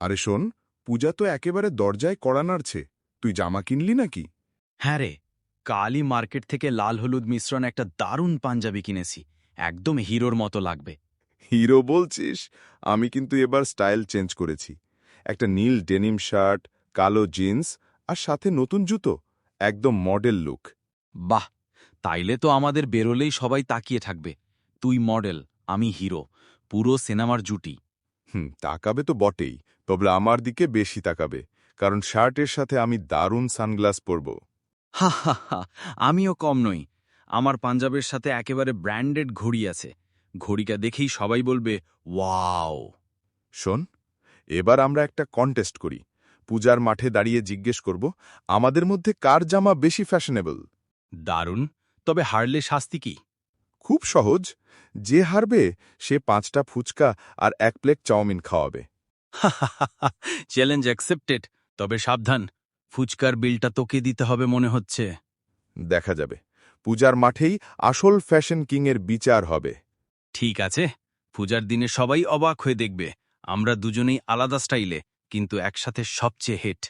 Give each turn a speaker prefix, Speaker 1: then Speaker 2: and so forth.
Speaker 1: আরে শোন, পূজা তো একেবারে দরজায় কড়া নাড়ছে। তুই জামা কিনলি নাকি?
Speaker 2: হ্যাঁ রে, কালই মার্কেট থেকে লাল হলুদ মিশ্রণ একটা দারুণ পাঞ্জাবি কিনেছি। একদম হিরোর মতো লাগবে।
Speaker 1: হিরো বলছিস? আমি কিন্তু এবার স্টাইল চেঞ্জ করেছি। একটা নীল ডেনিম শার্ট, কালো জিন্স আর সাথে নতুন জুতো। একদম মডেল লুক।
Speaker 2: বাহ, তাইলে তো আমাদের বেরোলেই সবাই তাকিয়ে থাকবে। তুই মডেল, আমি হিরো, পুরো সিনেমার জুটি।
Speaker 1: তাকাবে তো বটেই, তবে আমার দিকে বেশি তাকাবে, কারণ শার্টের সাথে আমি দারুণ সানগ্লাস পরব।
Speaker 2: হা হা হা, আমিও কম নই। আমার পাঞ্জাবের সাথে একেবারে ব্র্যান্ডেড ঘড়ি আছে। ঘড়িটা দেখেই সবাই বলবে ওয়াও।
Speaker 1: শোন, এবার আমরা একটা কন্টেস্ট করি। পূজার মাঠে দাঁড়িয়ে জিজ্ঞেস করব, আমাদের মধ্যে কার জামা বেশি ফ্যাশনেবল।
Speaker 2: দারুণ, তবে হারলে শাস্তি কি?
Speaker 1: খুব সহজ। যে হারবে সে 5টা ফুচকা আর 1 প্লেট চাউমিন খাওয়াবে।
Speaker 2: Challenge accepted. তবে সাবধান, ফুচকার বিলটা তোকে দিতে হবে মনে হচ্ছে।
Speaker 1: দেখা যাবে। পূজার মাঠেই আসল ফ্যাশন কিংয়ের বিচার হবে।
Speaker 2: ঠিক আছে, পূজার দিনে সবাই অবাক হয়ে দেখবে আমরা দুজনেই আলাদা স্টাইলে, কিন্তু একসাথে সবচেয়ে হিট।